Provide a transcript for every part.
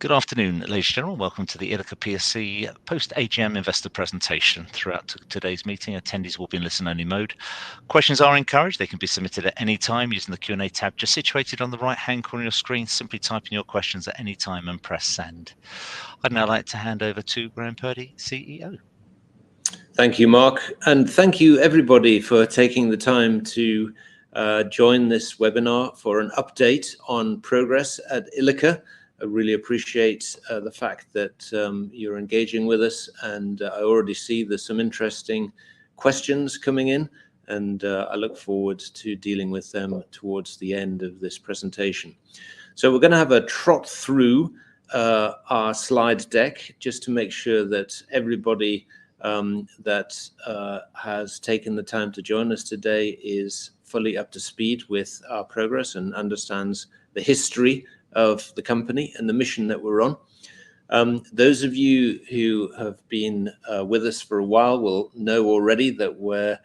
Good afternoon, ladies and gentlemen. Welcome to the ILIKA PLC post-AGM investor presentation. Throughout today's meeting, attendees will be in listen-only mode. Questions are encouraged. They can be submitted at any time using the Q&A tab just situated on the right-hand corner of your screen. Simply type in your questions at any time and press send. I'd now like to hand over to Graham Purdy, CEO. Thank you, Mark, and thank you everybody for taking the time to join this webinar for an update on progress at ILIKA. I really appreciate the fact that you're engaging with us, and I already see there's some interesting questions coming in, and I look forward to dealing with them towards the end of this presentation. So we're going to have a trot through our slide deck just to make sure that everybody that has taken the time to join us today is fully up to speed with our progress and understands the history of the company and the mission that we're on. Those of you who have been with us for a while will know already that we're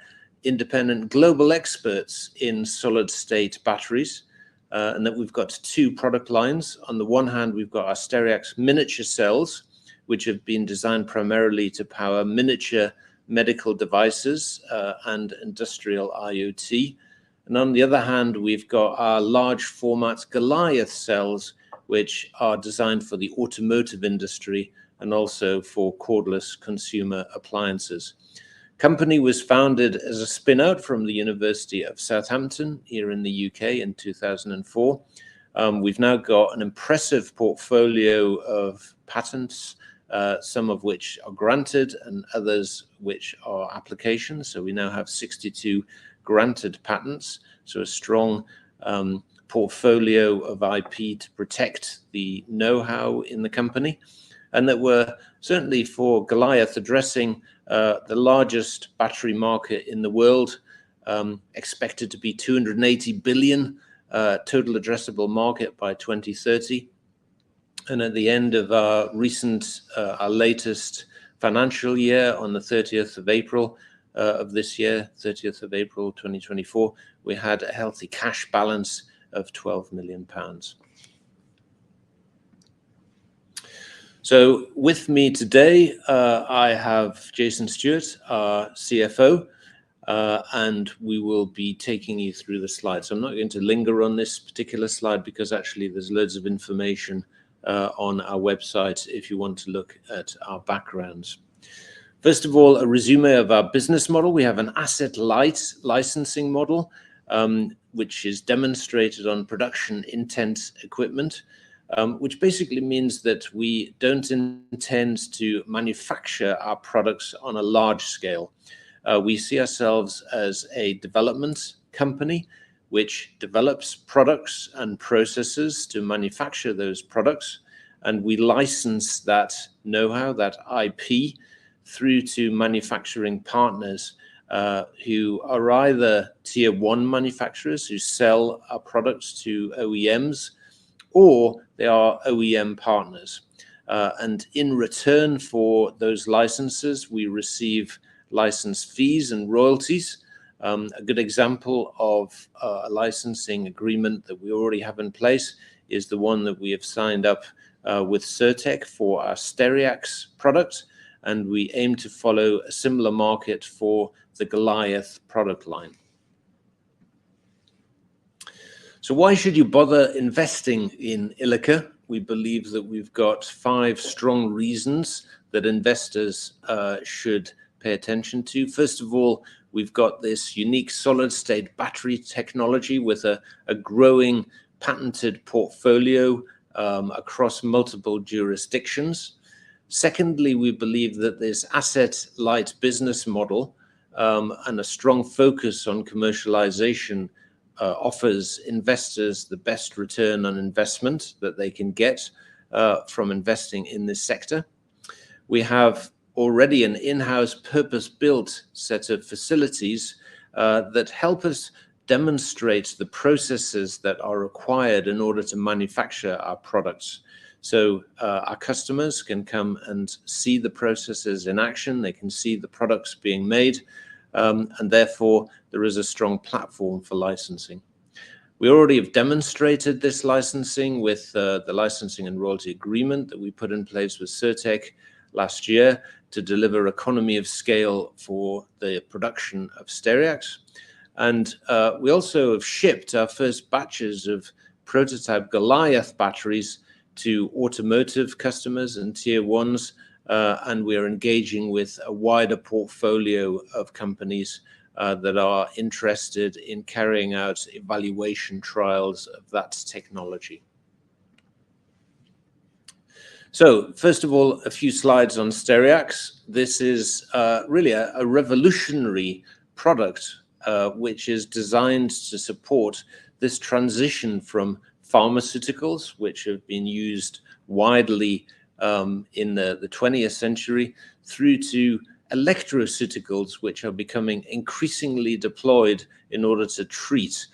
independent global experts in solid-state batteries, and that we've got two product lines. On the one hand, we've got our Stereax miniature cells, which have been designed primarily to power miniature medical devices and industrial IoT. And on the other hand, we've got our large format Goliath cells, which are designed for the automotive industry and also for cordless consumer appliances. Company was founded as a spin-out from the University of Southampton here in the UK in 2004. We've now got an impressive portfolio of patents, some of which are granted and others which are applications. So we now have 62 granted patents, so a strong portfolio of IP to protect the know-how in the company, and that we're certainly for Goliath addressing the largest battery market in the world, expected to be 280 billion total addressable market by 2030. And at the end of our latest financial year, on the 30th of April of this year, 30th of April 2024, we had a healthy cash balance of £12 million. So with me today, I have Jason Stewart, our CFO, and we will be taking you through the slides. So I'm not going to linger on this particular slide because actually there's loads of information on our website if you want to look at our backgrounds. First of all, a resume of our business model. We have an asset-light licensing model, which is demonstrated on production intent equipment, which basically means that we don't intend to manufacture our products on a large scale. We see ourselves as a development company which develops products and processes to manufacture those products, and we license that know-how, that IP, through to manufacturing partners who are either tier one manufacturers who sell our products to OEMs, or they are OEM partners. And in return for those licenses, we receive license fees and royalties. A good example of a licensing agreement that we already have in place is the one that we have signed up with Cirtec for our Stereax product, and we aim to follow a similar market for the Goliath product line. So why should you bother investing in ILIKA? We believe that we've got 5 strong reasons that investors should pay attention to. First of all, we've got this unique solid-state battery technology with a growing patented portfolio across multiple jurisdictions. Secondly, we believe that this asset-light business model and a strong focus on commercialization offers investors the best return on investment that they can get from investing in this sector. We have already an in-house purpose-built set of facilities that help us demonstrate the processes that are required in order to manufacture our products. So our customers can come and see the processes in action. They can see the products being made, and therefore there is a strong platform for licensing. We already have demonstrated this licensing with the licensing and royalty agreement that we put in place with Cirtec last year to deliver economy of scale for the production of Stereax. And we also have shipped our first batches of prototype Goliath batteries to automotive customers and tier ones, and we are engaging with a wider portfolio of companies that are interested in carrying out evaluation trials of that technology. So first of all, a few slides on Stereax. This is really a revolutionary product which is designed to support this transition from pharmaceuticals, which have been used widely in the 20th century, through to electroceuticals, which are becoming increasingly deployed in order to treat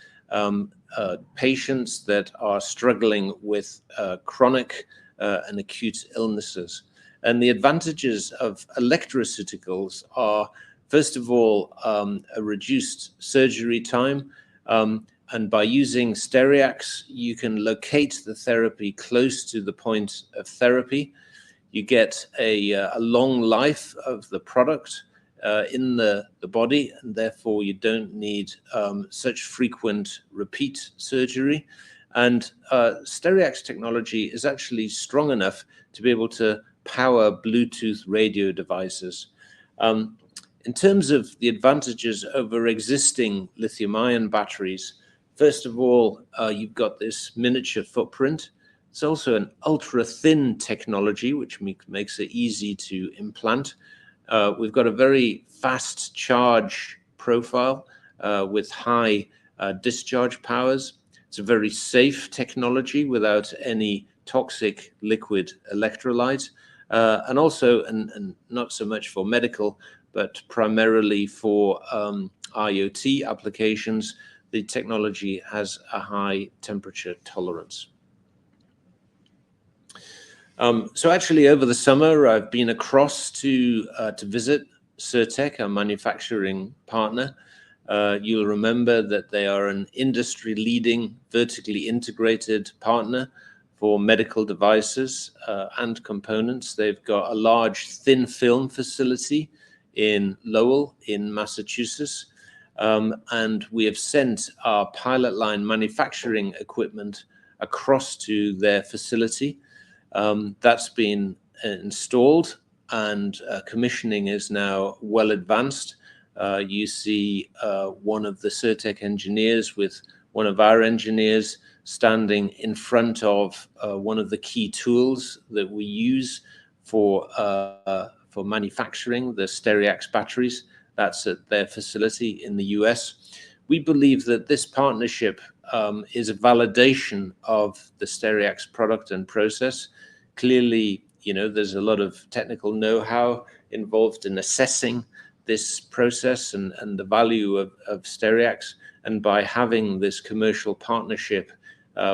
patients that are struggling with chronic and acute illnesses. And the advantages of electroceuticals are, first of all, a reduced surgery time. And by using Stereax, you can locate the therapy close to the point of therapy. You get a long life of the product in the body, and therefore you don't need such frequent repeat surgery. And Stereax technology is actually strong enough to be able to power Bluetooth radio devices. In terms of the advantages over existing lithium-ion batteries, first of all, you've got this miniature footprint. It's also an ultra-thin technology, which makes it easy to implant. We've got a very fast charge profile with high discharge powers. It's a very safe technology without any toxic liquid electrolyte, and also, and not so much for medical, but primarily for IoT applications, the technology has a high temperature tolerance. So actually, over the summer, I've been across to visit Cirtec, our manufacturing partner. You'll remember that they are an industry-leading, vertically integrated partner for medical devices and components. They've got a large thin film facility in Lowell, in Massachusetts, and we have sent our pilot line manufacturing equipment across to their facility. That's been installed, and commissioning is now well advanced. You see one of the Cirtec engineers with one of our engineers standing in front of one of the key tools that we use for manufacturing the Stereax batteries. That's at their facility in the US. We believe that this partnership is a validation of the Stereax product and process. Clearly, you know, there's a lot of technical know-how involved in assessing this process and the value of Stereax. And by having this commercial partnership,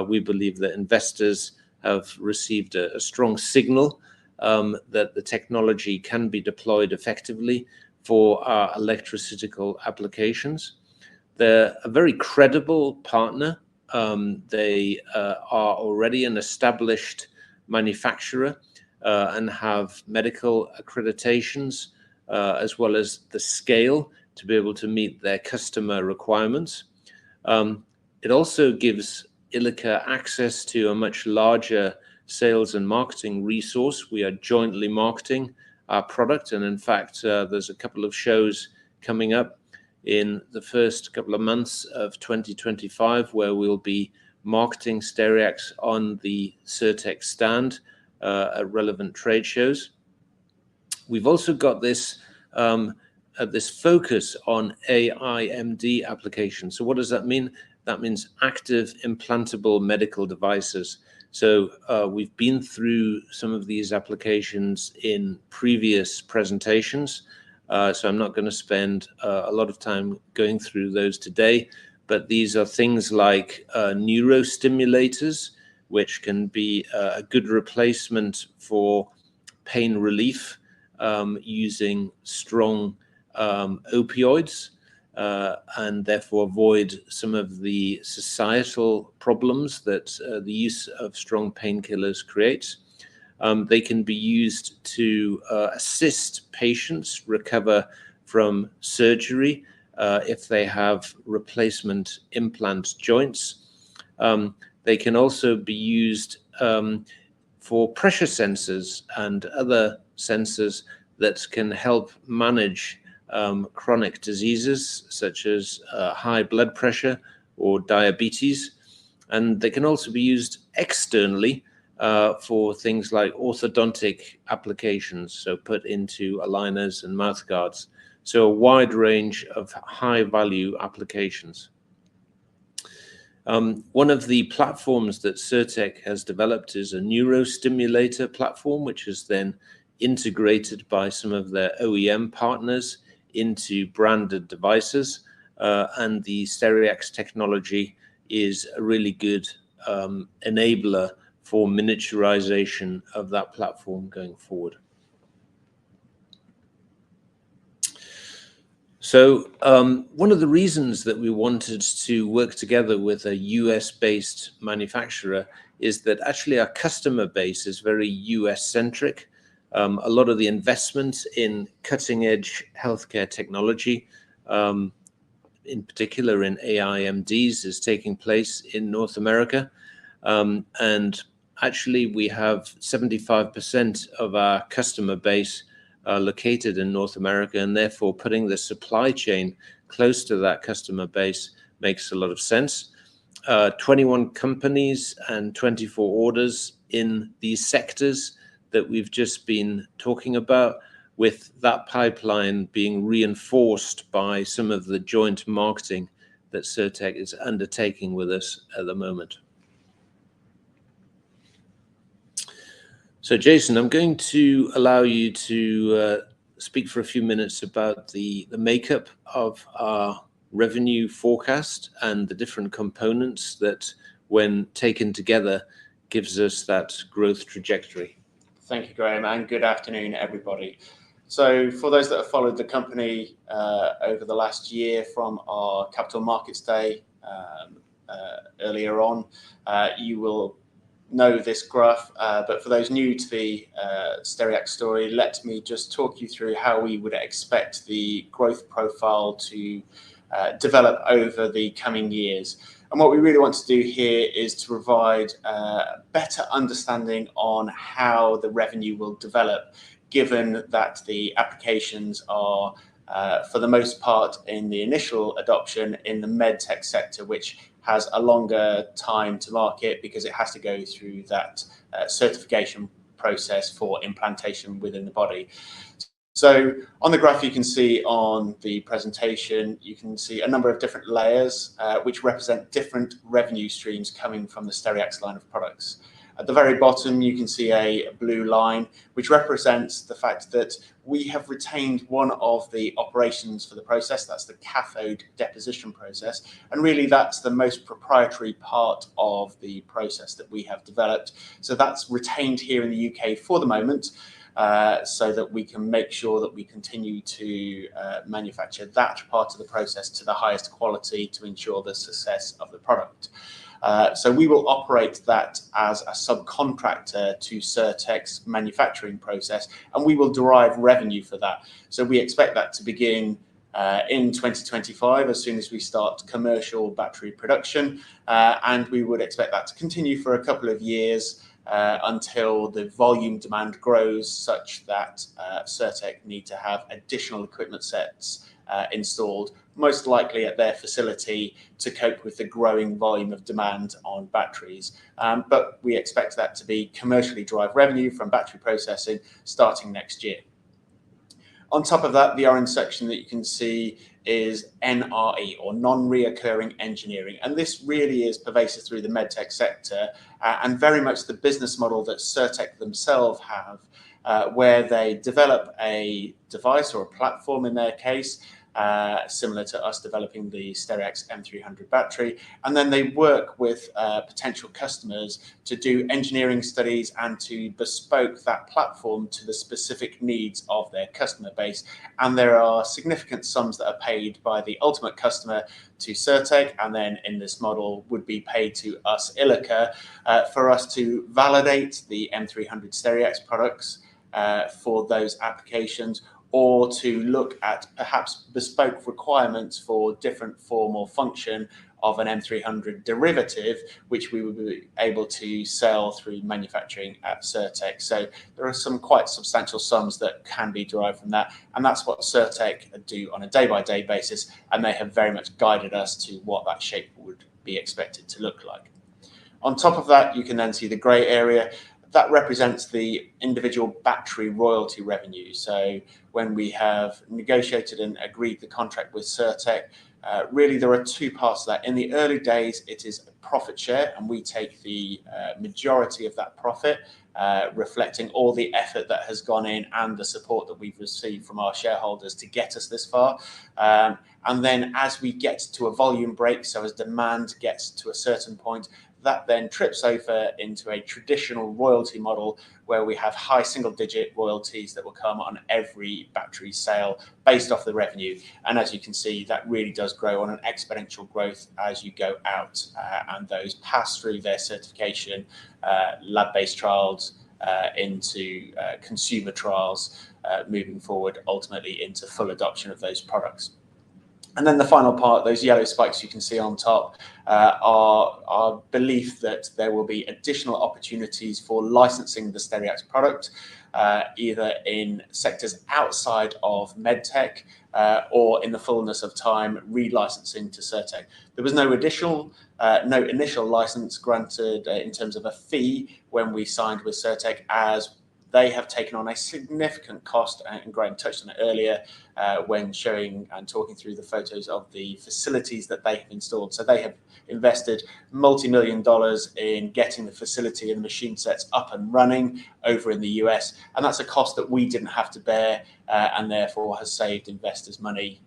we believe that investors have received a strong signal that the technology can be deployed effectively for our electroceutical applications. They're a very credible partner. They are already an established manufacturer and have medical accreditations as well as the scale to be able to meet their customer requirements. It also gives ILIKA access to a much larger sales and marketing resource. We are jointly marketing our product, and in fact, there's a couple of shows coming up in the first couple of months of 2025 where we'll be marketing Stereax on the Cirtec stand at relevant trade shows. We've also got this focus on AIMD applications. So what does that mean? That means active implantable medical devices. So we've been through some of these applications in previous presentations. So I'm not going to spend a lot of time going through those today, but these are things like neurostimulators, which can be a good replacement for pain relief using strong opioids. and therefore avoid some of the societal problems that the use of strong painkillers creates. They can be used to assist patients recover from surgery if they have replacement implant joints. They can also be used for pressure sensors and other sensors that can help manage chronic diseases such as high blood pressure or diabetes. And they can also be used externally for things like orthodontic applications, so put into aligners and mouth guards. So a wide range of high value applications. One of the platforms that Cirtec has developed is a neurostimulator platform, which is then integrated by some of their OEM partners into branded devices. And the Stereax technology is a really good enabler for miniaturization of that platform going forward. So one of the reasons that we wanted to work together with a US-based manufacturer is that actually our customer base is very US-centric. A lot of the investment in cutting-edge healthcare technology, in particular in AIMDs, is taking place in North America. And actually, we have 75% of our customer base located in North America, and therefore putting the supply chain close to that customer base makes a lot of sense. 21 companies and 24 orders in these sectors that we've just been talking about, with that pipeline being reinforced by some of the joint marketing that Cirtec is undertaking with us at the moment. So Jason, I'm going to allow you to speak for a few minutes about the makeup of our revenue forecast and the different components that, when taken together, gives us that growth trajectory. Thank you, Graham, and good afternoon, everybody. So for those that have followed the company over the last year from our Capital Markets Day earlier on, you will know this graph, but for those new to the Stereax story, let me just talk you through how we would expect the growth profile to develop over the coming years. And what we really want to do here is to provide a better understanding on how the revenue will develop, given that the applications are, for the most part, in the initial adoption in the medtech sector, which has a longer time to market because it has to go through that certification process for implantation within the body. So on the graph you can see on the presentation, you can see a number of different layers which represent different revenue streams coming from the Stereax line of products. At the very bottom, you can see a blue line, which represents the fact that we have retained one of the operations for the process. That's the cathode deposition process. And really, that's the most proprietary part of the process that we have developed. So that's retained here in the UK for the moment, so that we can make sure that we continue to manufacture that part of the process to the highest quality to ensure the success of the product. So we will operate that as a subcontractor to Cirtec's manufacturing process, and we will derive revenue for that. So we expect that to begin in 2025, as soon as we start commercial battery production, and we would expect that to continue for a couple of years until the volume demand grows such that Cirtec need to have additional equipment sets installed, most likely at their facility, to cope with the growing volume of demand on batteries. But we expect that to be commercially drive revenue from battery processing starting next year. On top of that, the orange section that you can see is NRE, or non-reoccurring engineering. And this really is pervasive through the medtech sector and very much the business model that Cirtec themselves have, where they develop a device or a platform in their case, similar to us developing the Stereax M300 battery. And then they work with potential customers to do engineering studies and to bespoke that platform to the specific needs of their customer base. And there are significant sums that are paid by the ultimate customer to Cirtec, and then in this model would be paid to us, ILIKA, for us to validate the M300 Stereax products for those applications, or to look at perhaps bespoke requirements for different form or function of an M300 derivative, which we would be able to sell through manufacturing at Cirtec. So there are some quite substantial sums that can be derived from that, and that's what Cirtec do on a day-by-day basis, and they have very much guided us to what that shape would be expected to look like. On top of that, you can then see the grey area. That represents the individual battery royalty revenue. So when we have negotiated and agreed the contract with Cirtec, really there are two parts to that. In the early days, it is a profit share, and we take the majority of that profit, reflecting all the effort that has gone in and the support that we've received from our shareholders to get us this far. And then as we get to a volume break, so as demand gets to a certain point, that then trips over into a traditional royalty model where we have high single-digit royalties that will come on every battery sale based off the revenue. And as you can see, that really does grow on an exponential growth as you go out, and those pass through their certification, lab-based trials, into consumer trials, moving forward ultimately into full adoption of those products. And then the final part, those yellow spikes you can see on top, are our belief that there will be additional opportunities for licensing the Stereax product, either in sectors outside of medtech, or in the fullness of time, relicensing to Cirtec. There was no initial license granted in terms of a fee when we signed with Cirtec, as they have taken on a significant cost, and Graham touched on it earlier when showing and talking through the photos of the facilities that they have installed. So they have invested multi-million dollars in getting the facility and the machine sets up and running over in the US, and that's a cost that we didn't have to bear, and therefore has saved investors money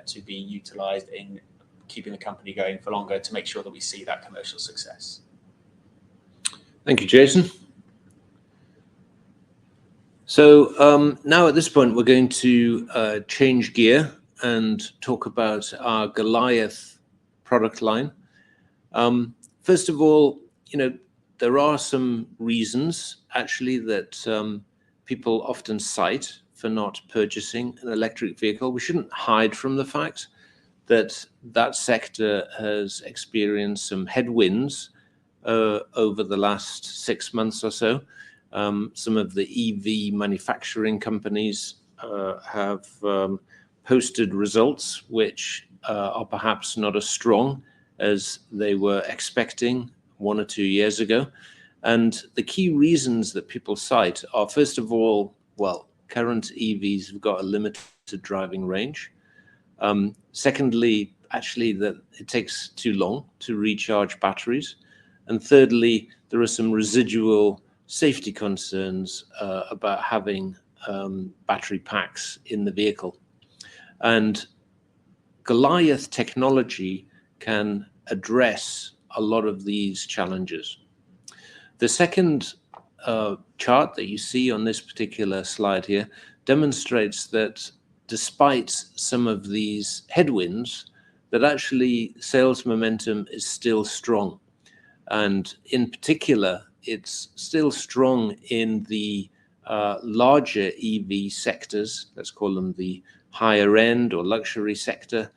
to be utilised in keeping the company going for longer to make sure that we see that commercial success. Thank you, Jason. So now at this point, we're going to change gear and talk about our Goliath product line. First of all, there are some reasons actually that people often cite for not purchasing an electric vehicle. We shouldn't hide from the fact that that sector has experienced some headwinds over the last 6 months or so. Some of the EV manufacturing companies have posted results which are perhaps not as strong as they were expecting 1 or 2 years ago. And the key reasons that people cite are, first of all, well, current EVs have got a limited driving range. Secondly, actually, that it takes too long to recharge batteries. And thirdly, there are some residual safety concerns about having battery packs in the vehicle. And Goliath technology can address a lot of these challenges. The second chart that you see on this particular slide here demonstrates that despite some of these headwinds, that actually sales momentum is still strong. And in particular, it's still strong in the larger EV sectors, let's call them the higher end or luxury sector,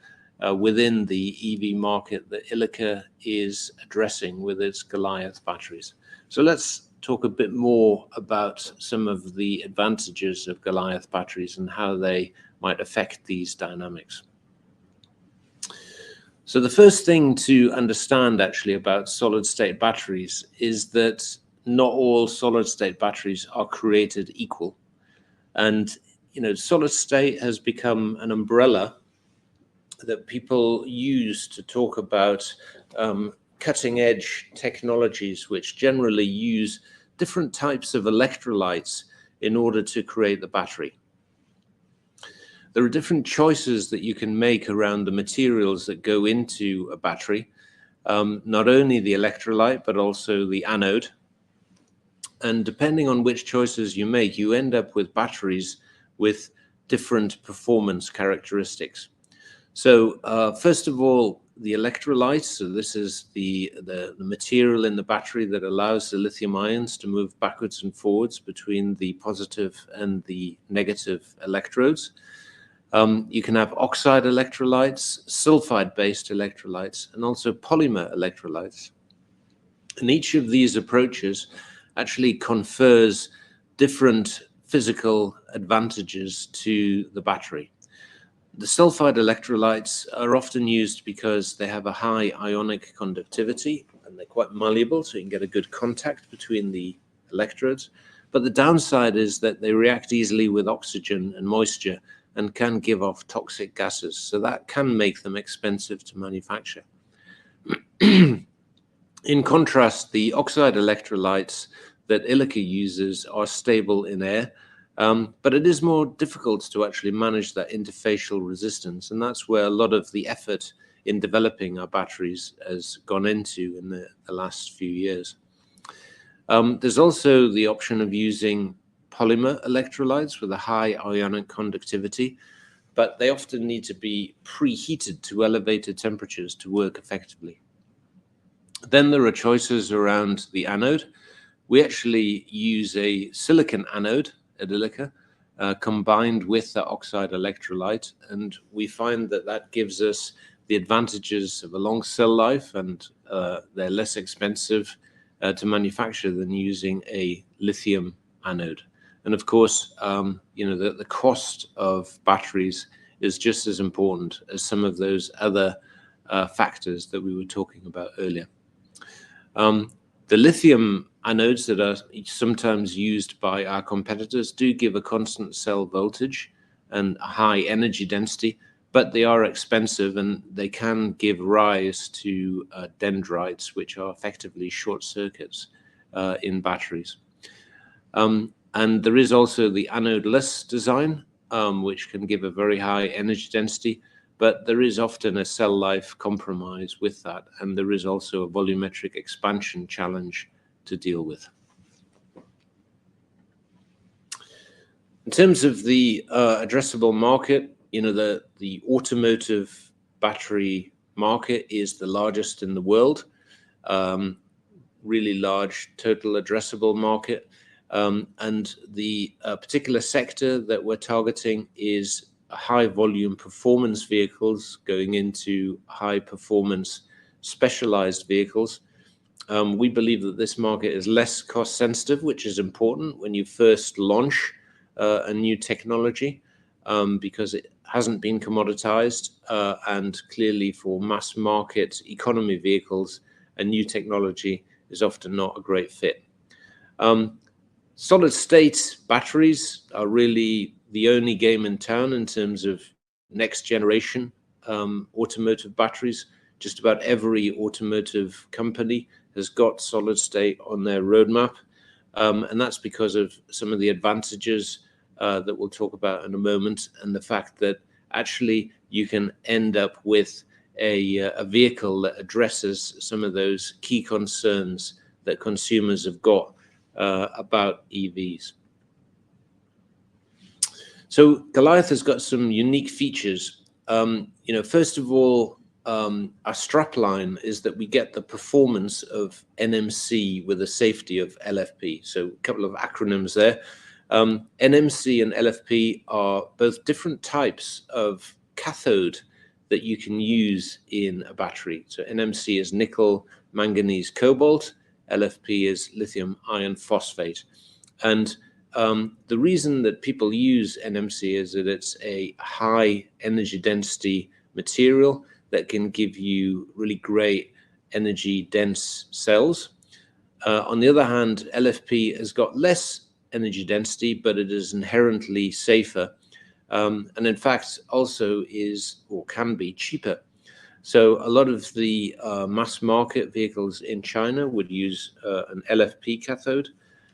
within the EV market that ILIKA is addressing with its Goliath batteries. So let's talk a bit more about some of the advantages of Goliath batteries and how they might affect these dynamics. So the first thing to understand actually about solid-state batteries is that not all solid-state batteries are created equal. And, solid-state has become an umbrella that people use to talk about cutting-edge technologies, which generally use different types of electrolytes in order to create the battery. There are different choices that you can make around the materials that go into a battery, not only the electrolyte, but also the anode. And depending on which choices you make, you end up with batteries with different performance characteristics. So first of all, the electrolyte. So this is the material in the battery that allows the lithium ions to move backwards and forwards between the positive and the negative electrodes. You can have oxide electrolytes, sulfide-based electrolytes, and also polymer electrolytes. And each of these approaches actually confers different physical advantages to the battery. The sulfide electrolytes are often used because they have a high ionic conductivity and they're quite malleable, so you can get a good contact between the electrodes. But the downside is that they react easily with oxygen and moisture and can give off toxic gases, so that can make them expensive to manufacture. In contrast, the oxide electrolytes that ILIKA uses are stable in air, but it is more difficult to actually manage that interfacial resistance, and that's where a lot of the effort in developing our batteries has gone into in the last few years. There's also the option of using polymer electrolytes with a high ionic conductivity, but they often need to be preheated to elevated temperatures to work effectively. Then there are choices around the anode. We actually use a silicon anode at ILIKA combined with the oxide electrolyte, and we find that that gives us the advantages of a long cell life, and they're less expensive to manufacture than using a lithium anode. And of course, the cost of batteries is just as important as some of those other factors that we were talking about earlier. The lithium anodes that are sometimes used by our competitors do give a constant cell voltage and a high energy density, but they are expensive and they can give rise to dendrites, which are effectively short circuits in batteries. And there is also the anode-less design, which can give a very high energy density, but there is often a cell life compromise with that, and there is also a volumetric expansion challenge to deal with. In terms of the addressable market, the automotive battery market is the largest in the world, really large total addressable market. And the particular sector that we're targeting is high volume performance vehicles going into high performance specialized vehicles. We believe that this market is less cost sensitive, which is important when you first launch a new technology, because it hasn't been commoditized, and clearly for mass market economy vehicles, a new technology is often not a great fit. Solid state batteries are really the only game in town in terms of next generation automotive batteries. Just about every automotive company has got solid state on their roadmap. And that's because of some of the advantages that we'll talk about in a moment, and the fact that actually you can end up with a vehicle that addresses some of those key concerns that consumers have got about EVs. So Goliath has got some unique features. First of all, our strapline is that we get the performance of NMC with the safety of LFP. So a couple of acronyms there. NMC and LFP are both different types of cathode that you can use in a battery. So NMC is nickel, manganese, cobalt. LFP is lithium iron phosphate. And the reason that people use NMC is that it's a high energy density material that can give you really great energy dense cells. On the other hand, LFP has got less energy density, but it is inherently safer. And in fact, also is or can be cheaper. So a lot of the mass market vehicles in China would use an LFP cathode.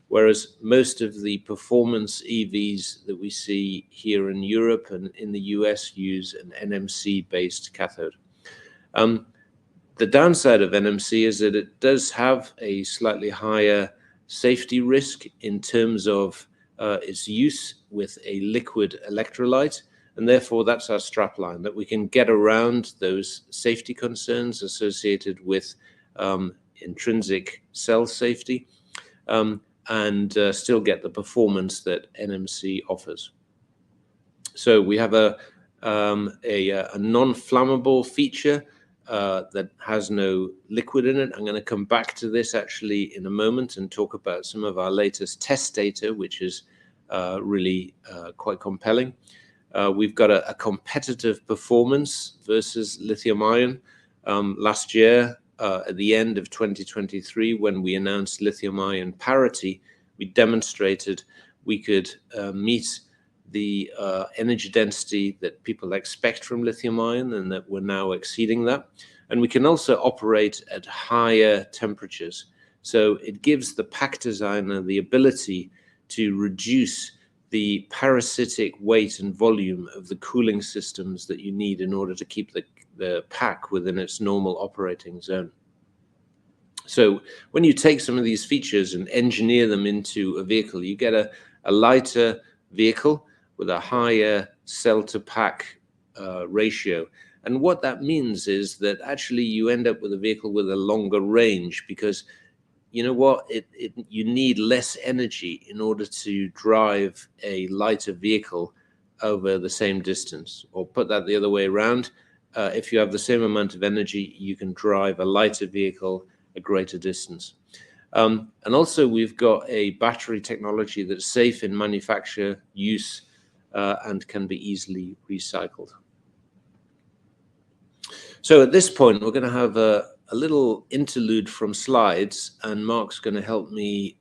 whereas most of the performance EVs that we see here in Europe and in the US use an NMC-based cathode. The downside of NMC is that it does have a slightly higher safety risk in terms of its use with a liquid electrolyte, and therefore that's our strapline, that we can get around those safety concerns associated with intrinsic cell safety and still get the performance that NMC offers. So we have a non-flammable feature that has no liquid in it. I'm going to come back to this actually in a moment and talk about some of our latest test data, which is really quite compelling. We've got a competitive performance versus lithium ion. Last year, at the end of 2023, when we announced lithium ion parity, we demonstrated we could meet the energy density that people expect from lithium ion, and that we're now exceeding that. And we can also operate at higher temperatures. So it gives the pack designer the ability to reduce the parasitic weight and volume of the cooling systems that you need in order to keep the pack within its normal operating zone. So when you take some of these features and engineer them into a vehicle, you get a lighter vehicle with a higher cell-to-pack ratio. And what that means is that actually you end up with a vehicle with a longer range, because you know what, you need less energy in order to drive a lighter vehicle over the same distance. Or put that the other way around, if you have the same amount of energy, you can drive a lighter vehicle a greater distance. And also we've got a battery technology that's safe in manufacture, use, and can be easily recycled. So at this point, we're going to have a little interlude from slides, and Mark's going to help me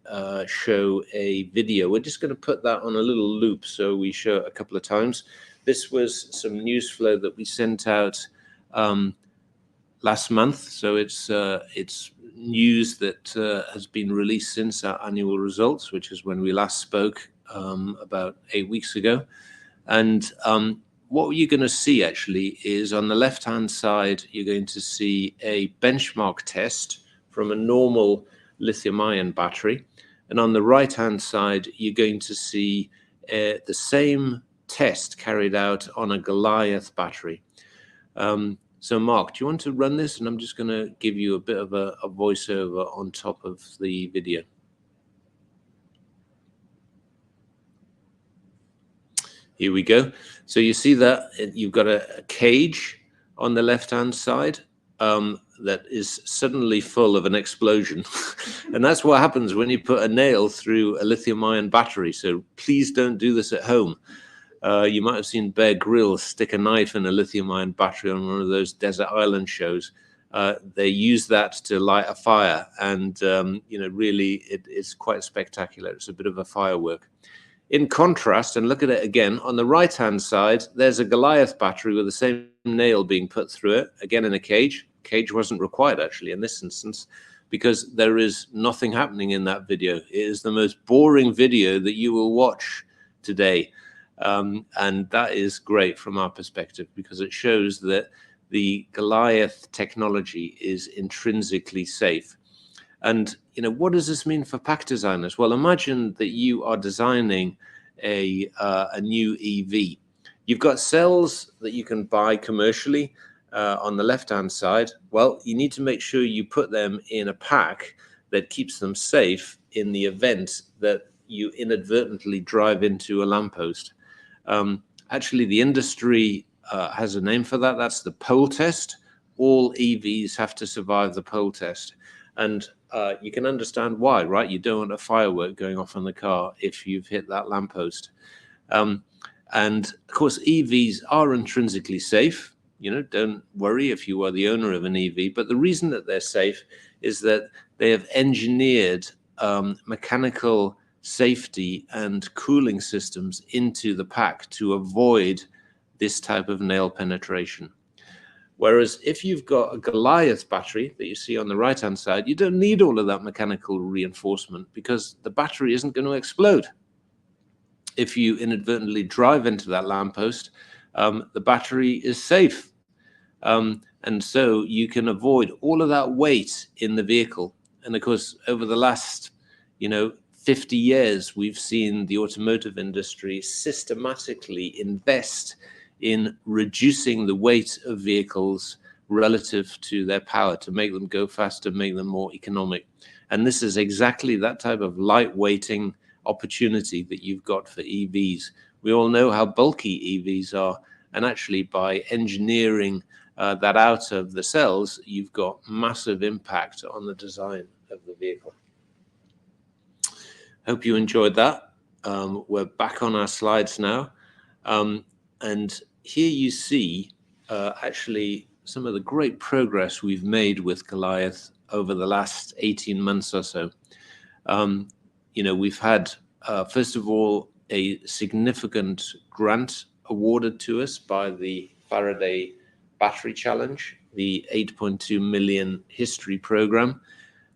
show a video. We're just going to put that on a little loop so we show it a couple of times. This was some news flow that we sent out last month. So it's news that has been released since our annual results, which is when we last spoke about 8 weeks ago. And what you're going to see actually is on the left-hand side, you're going to see a benchmark test from a normal lithium-ion battery. And on the right-hand side, you're going to see the same test carried out on a Goliath battery. So Mark, do you want to run this? And I'm just going to give you a bit of a voiceover on top of the video. Here we go. So you see that you've got a cage on the left-hand side that is suddenly full of an explosion. And that's what happens when you put a nail through a lithium-ion battery. So please don't do this at home. You might have seen Bear Grylls stick a knife in a lithium-ion battery on one of those desert island shows. They use that to light a fire, and really it's quite spectacular. It's a bit of a firework. In contrast, and look at it again, on the right-hand side, there's a Goliath battery with the same nail being put through it, again in a cage. Cage wasn't required, actually, in this instance, because there is nothing happening in that video. It is the most boring video that you will watch today. And that is great from our perspective, because it shows that the Goliath technology is intrinsically safe. And what does this mean for pack designers? Well, imagine that you are designing a new EV. You've got cells that you can buy commercially on the left-hand side. Well, you need to make sure you put them in a pack that keeps them safe in the event that you inadvertently drive into a lamppost. Actually, the industry has a name for that. That's the pole test. All EVs have to survive the pole test. And you can understand why, right? You don't want a firework going off on the car if you've hit that lamppost. And of course, EVs are intrinsically safe. Don't worry if you are the owner of an EV. But the reason that they're safe is that they have engineered mechanical safety and cooling systems into the pack to avoid this type of nail penetration. Whereas if you've got a Goliath battery that you see on the right-hand side, you don't need all of that mechanical reinforcement because the battery isn't going to explode. If you inadvertently drive into that lamppost, the battery is safe. And so you can avoid all of that weight in the vehicle. And of course, over the last, 50 years, we've seen the automotive industry systematically invest in reducing the weight of vehicles relative to their power to make them go faster, make them more economic. And this is exactly that type of lightweighting opportunity that you've got for EVs. We all know how bulky EVs are, and actually by engineering that out of the cells, you've got massive impact on the design of the vehicle. Hope you enjoyed that. We're back on our slides now. And here you see actually some of the great progress we've made with Goliath over the last 18 months or so. We've had, first of all, a significant grant awarded to us by the Faraday Battery Challenge, the 8.2 million history program.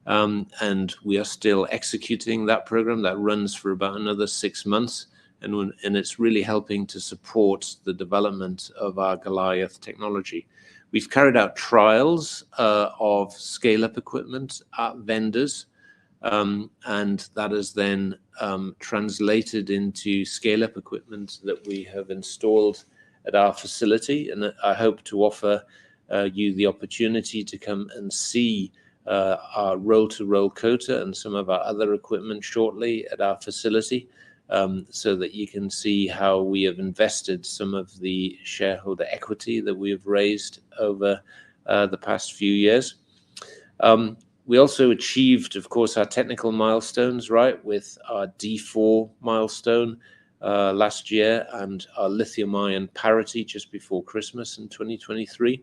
And we are still executing that program that runs for about another 6 months. And it's really helping to support the development of our Goliath technology. We've carried out trials of scale-up equipment at vendors, and that has then translated into scale-up equipment that we have installed at our facility. And I hope to offer you the opportunity to come and see our roll-to-roll coater and some of our other equipment shortly at our facility, so that you can see how we have invested some of the shareholder equity that we have raised over the past few years. We also achieved, of course, our technical milestones, right, with our D4 milestone last year and our lithium-ion parity just before Christmas in 2023.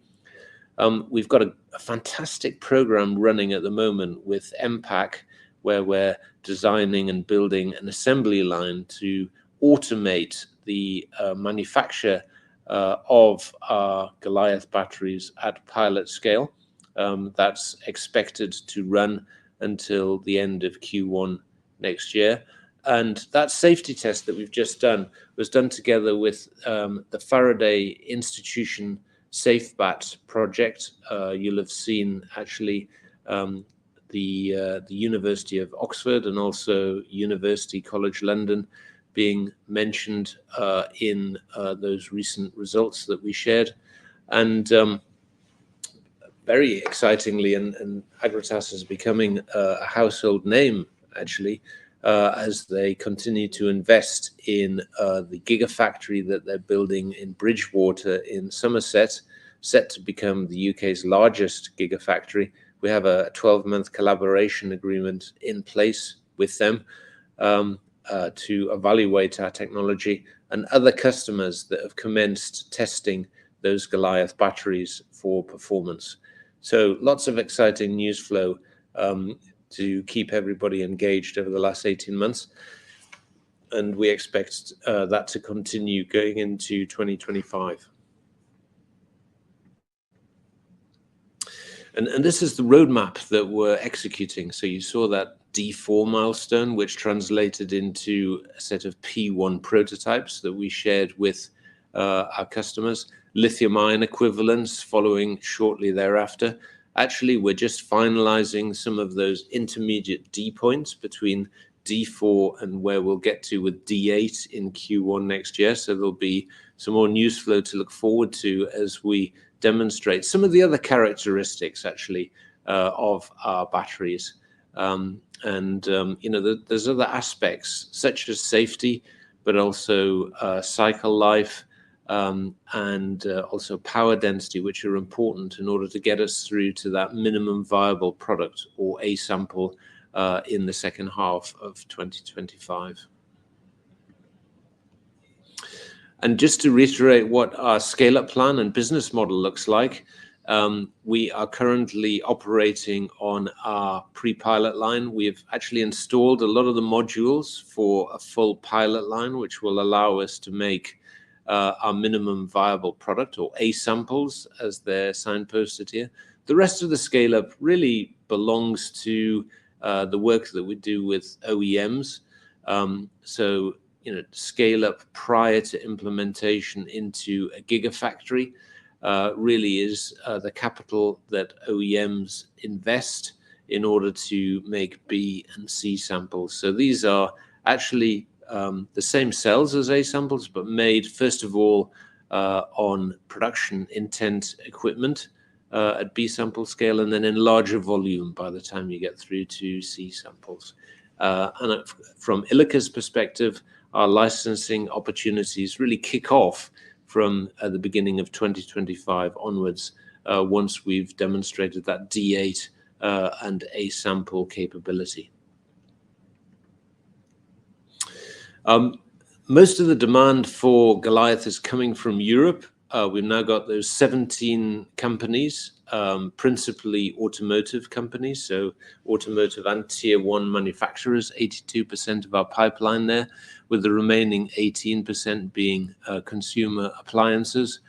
We've got a fantastic program running at the moment with MPAC, where we're designing and building an assembly line to automate the manufacture of our Goliath batteries at pilot scale. That's expected to run until the end of Q1 next year. And that safety test that we've just done was done together with the Faraday Institution SafeBat project. You'll have seen actually the University of Oxford and also University College London being mentioned in those recent results that we shared. And very excitingly, and Agratas is becoming a household name, actually, as they continue to invest in the gigafactory that they're building in Bridgewater in Somerset, set to become the UK's largest gigafactory. We have a 12-month collaboration agreement in place with them to evaluate our technology, and other customers that have commenced testing those Goliath batteries for performance. So lots of exciting news flow to keep everybody engaged over the last 18 months. And we expect that to continue going into 2025. And this is the roadmap that we're executing. So you saw that D4 milestone, which translated into a set of P1 prototypes that we shared with our customers. Lithium-ion equivalents following shortly thereafter. Actually, we're just finalizing some of those intermediate D points between D4 and where we'll get to with D8 in Q1 next year. So there'll be some more news flow to look forward to as we demonstrate some of the other characteristics, actually, of our batteries. There's other aspects such as safety, but also cycle life, and also power density, which are important in order to get us through to that minimum viable product, or A sample, in the second half of 2025. And just to reiterate what our scale-up plan and business model looks like, we are currently operating on our pre-pilot line. We have actually installed a lot of the modules for a full pilot line, which will allow us to make our minimum viable product, or A samples, as they're signposted here. The rest of the scale-up really belongs to the work that we do with OEMs. So, scale up prior to implementation into a gigafactory really is the capital that OEMs invest in order to make B and C samples. So these are actually the same cells as A samples, but made first of all on production intent equipment at B sample scale, and then in larger volume by the time you get through to C samples. And from ILIKA's perspective, our licensing opportunities really kick off from the beginning of 2025 onwards, once we've demonstrated that D8 and A sample capability. Most of the demand for Goliath is coming from Europe. We've now got those 17 companies, principally automotive companies, so automotive and tier 1 manufacturers, 82% of our pipeline there, with the remaining 18% being consumer appliances,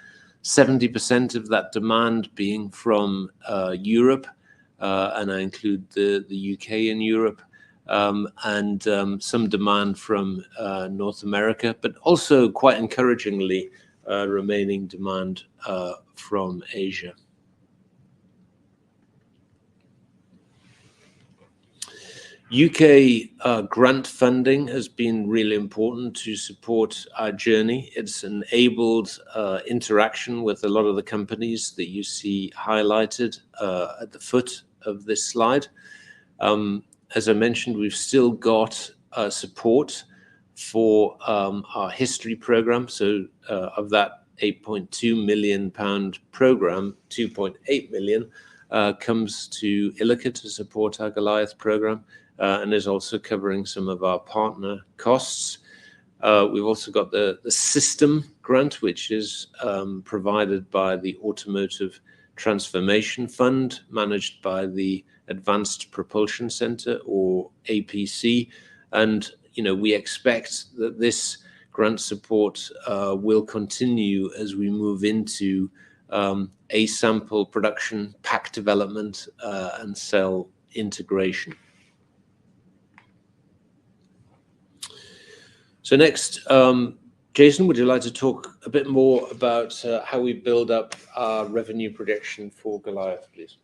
70% of that demand being from Europe, and I include the UK in Europe, and some demand from North America, but also quite encouragingly remaining demand from Asia. UK grant funding has been really important to support our journey. It's enabled interaction with a lot of the companies that you see highlighted at the foot of this slide. As I mentioned, we've still got support for our history program. So of that £8.2 million program, 2.8 million comes to ILIKA to support our Goliath program, and is also covering some of our partner costs. We've also got the system grant, which is provided by the Automotive Transformation Fund, managed by the Advanced Propulsion Center, or APC. And we expect that this grant support will continue as we move into A sample production, pack development, and cell integration. So next, Jason, would you like to talk a bit more about how we build up our revenue projection for Goliath, please?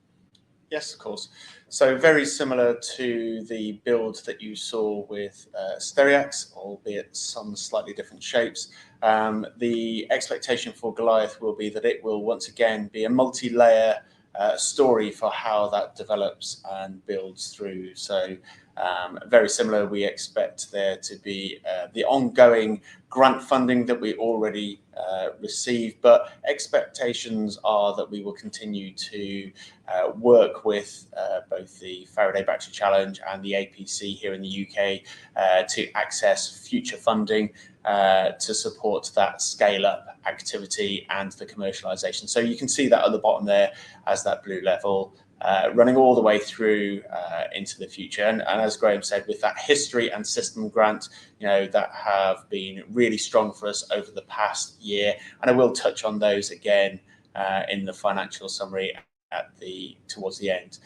Yes, of course. So very similar to the build that you saw with Stereax, albeit some slightly different shapes. The expectation for Goliath will be that it will once again be a multi-layer story for how that develops and builds through. So very similar, we expect there to be the ongoing grant funding that we already receive, but expectations are that we will continue to work with both the Faraday Battery Challenge and the APC here in the UK to access future funding to support that scale-up activity and the commercialization. So you can see that at the bottom there as that blue level running all the way through into the future. And as Graham said, with that history and system grant, that have been really strong for us over the past year. And I will touch on those again in the financial summary towards the end.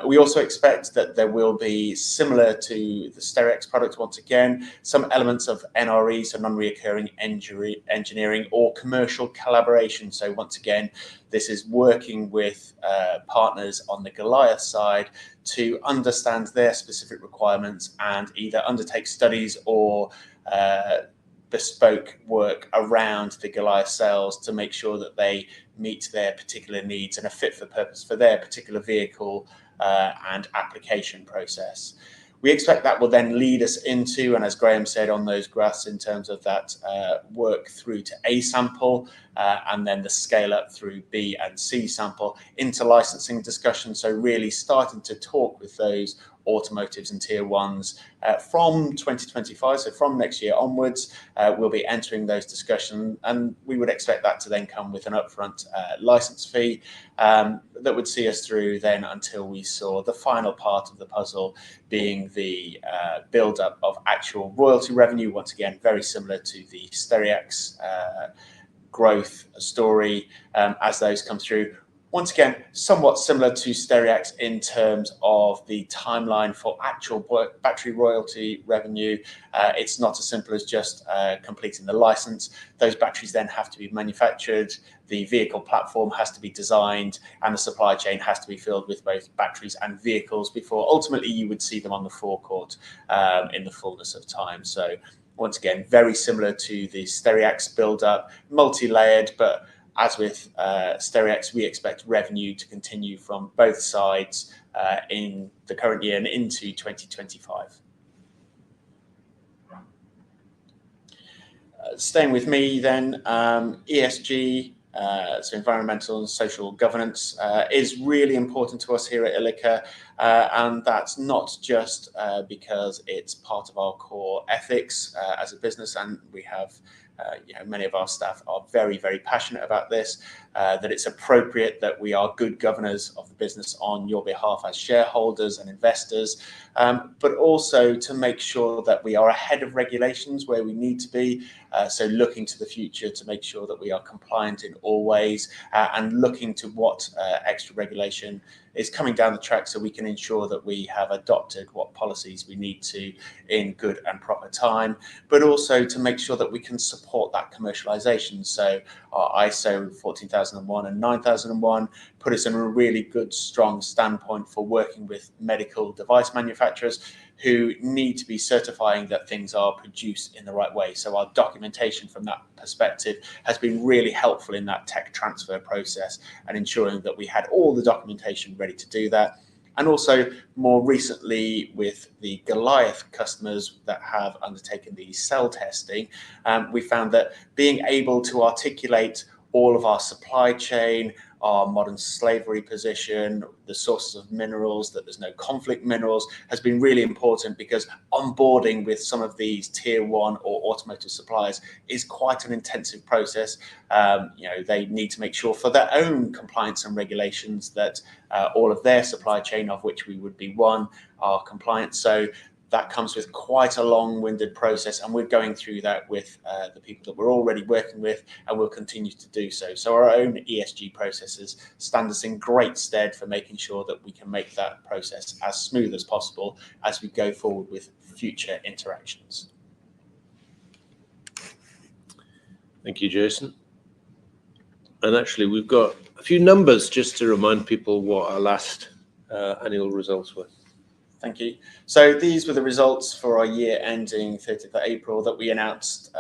We also expect that there will be, similar to the Stereax product, once again, some elements of NRE, so non-recurring engineering or commercial collaboration. So once again, this is working with partners on the Goliath side to understand their specific requirements and either undertake studies or bespoke work around the Goliath cells to make sure that they meet their particular needs and are fit for purpose for their particular vehicle and application process. We expect that will then lead us into, and as Graham said on those graphs, in terms of that work through to A sample and then the scale up through B and C sample into licensing discussions. So really starting to talk with those automotives and tier ones from 2025, so from next year onwards, we'll be entering those discussions, and we would expect that to then come with an upfront license fee that would see us through then until we saw the final part of the puzzle being the build up of actual royalty revenue. Once again, very similar to the Stereax growth story as those come through. Once again, somewhat similar to Stereax in terms of the timeline for actual battery royalty revenue. It's not as simple as just completing the license. Those batteries then have to be manufactured, the vehicle platform has to be designed, and the supply chain has to be filled with both batteries and vehicles before ultimately you would see them on the forecourt in the fullness of time. So once again, very similar to the Stereax build-up, multi-layered, but as with Stereax, we expect revenue to continue from both sides in the current year and into 2025. Staying with me then, ESG, so environmental and social governance, is really important to us here at ILIKA, and that's not just because it's part of our core ethics as a business, and we have many of our staff are very, very passionate about this, that it's appropriate that we are good governors of the business on your behalf as shareholders and investors, but also to make sure that we are ahead of regulations where we need to be, so looking to the future to make sure that we are compliant in all ways, and looking to what extra regulation is coming down the track so we can ensure that we have adopted what policies we need to in good and proper time, but also to make sure that we can support that commercialization. So our ISO 14001 and 9001 put us in a really good, strong standpoint for working with medical device manufacturers who need to be certifying that things are produced in the right way. So our documentation from that perspective has been really helpful in that tech transfer process and ensuring that we had all the documentation ready to do that. And also more recently with the Goliath customers that have undertaken the cell testing, we found that being able to articulate all of our supply chain, our modern slavery position, the sources of minerals, that there's no conflict minerals, has been really important, because onboarding with some of these tier one or automotive suppliers is quite an intensive process. They need to make sure for their own compliance and regulations that all of their supply chain, of which we would be one, are compliant. So that comes with quite a long-winded process, and we're going through that with the people that we're already working with, and we'll continue to do so. So our own ESG processes stand us in great stead for making sure that we can make that process as smooth as possible as we go forward with future interactions. Thank you, Jason. And actually, we've got a few numbers just to remind people what our last annual results were. Thank you. So these were the results for our year ending 30th of April that we announced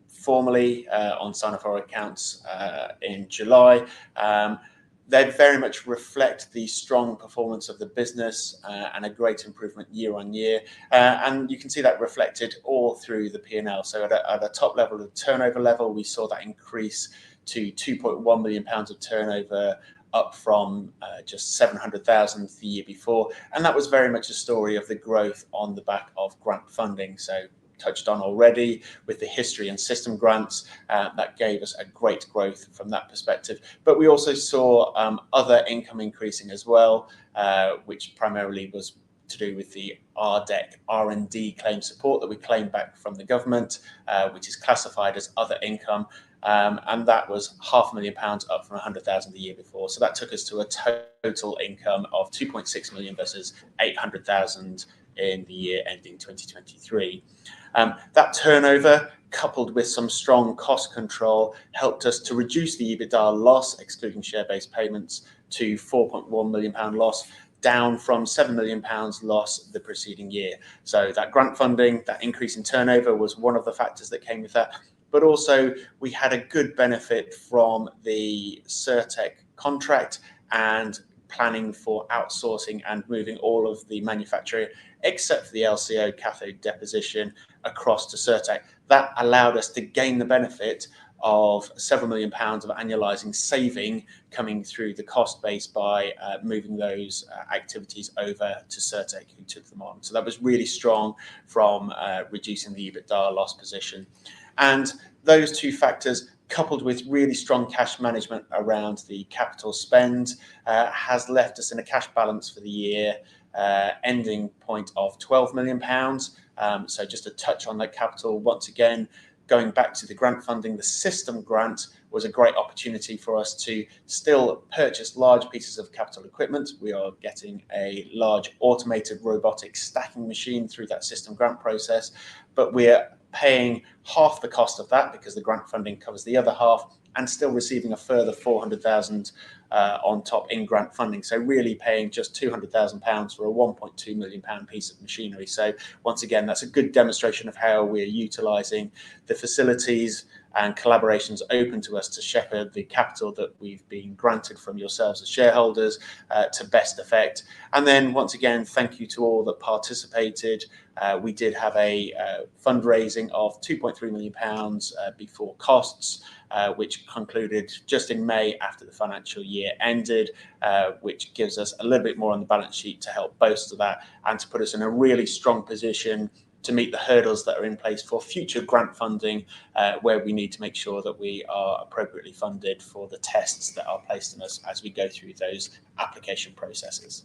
formally on sign of our accounts in July. They very much reflect the strong performance of the business and a great improvement year on year. And you can see that reflected all through the P&L. So at a top level, the turnover level, we saw that increase to £2.1 million of turnover, up from just 700,000 the year before. And that was very much a story of the growth on the back of grant funding. So touched on already with the history and system grants, that gave us a great growth from that perspective. But we also saw other income increasing as well, which primarily was to do with the RDEC R&D claim support that we claimed back from the government, which is classified as other income. And that was £500,000 up from 100,000 the year before. So that took us to a total income of 2.6 million versus 800,000 in the year ending 2023. That turnover, coupled with some strong cost control, helped us to reduce the EBITDA loss, excluding share-based payments, to £4.1 million loss, down from £7 million loss the preceding year. So that grant funding, that increase in turnover was one of the factors that came with that. But also we had a good benefit from the Certec contract and planning for outsourcing and moving all of the manufacturing, except for the LCO cathode deposition, across to Certec. That allowed us to gain the benefit of several £7 million of annualizing saving coming through the cost base by moving those activities over to Certec, who took them on. So that was really strong from reducing the EBITDA loss position. And those two factors, coupled with really strong cash management around the capital spend, has left us in a cash balance for the year, ending point of £12 million. So just a touch on that capital, once again, going back to the grant funding, the system grant was a great opportunity for us to still purchase large pieces of capital equipment. We are getting a large automated robotic stacking machine through that system grant process, but we're paying half the cost of that because the grant funding covers the other half, and still receiving a further 400,000 on top in grant funding. So really paying just £200,000 for a £1.2 million piece of machinery. So once again, that's a good demonstration of how we're utilising the facilities and collaborations open to us to shepherd the capital that we've been granted from yourselves as shareholders to best effect. And then once again, thank you to all that participated. We did have a fundraising of £2.3 million before costs, which concluded just in May after the financial year ended, which gives us a little bit more on the balance sheet to help bolster that and to put us in a really strong position to meet the hurdles that are in place for future grant funding, where we need to make sure that we are appropriately funded for the tests that are placed on us as we go through those application processes.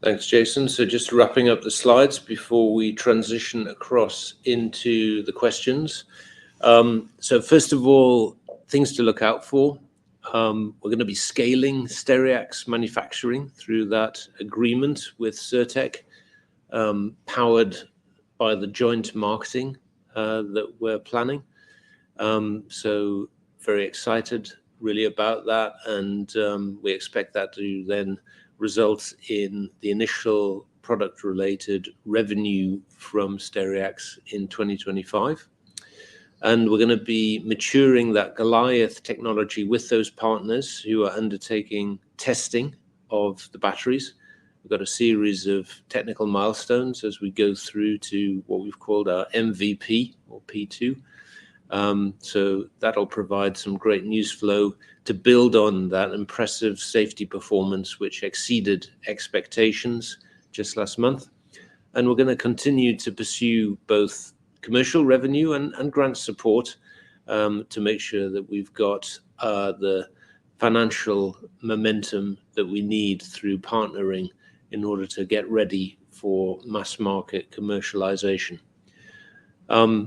Thanks, Jason. So just wrapping up the slides before we transition across into the questions. So first of all, things to look out for. We're going to be scaling Stereax manufacturing through that agreement with Cirtec, powered by the joint marketing that we're planning. So very excited really about that, and we expect that to then result in the initial product-related revenue from Stereax in 2025. And we're going to be maturing that Goliath technology with those partners who are undertaking testing of the batteries. We've got a series of technical milestones as we go through to what we've called our MVP or P2. So that'll provide some great news flow to build on that impressive safety performance, which exceeded expectations just last month. And we're going to continue to pursue both commercial revenue and grant support to make sure that we've got the financial momentum that we need through partnering in order to get ready for mass market commercialization.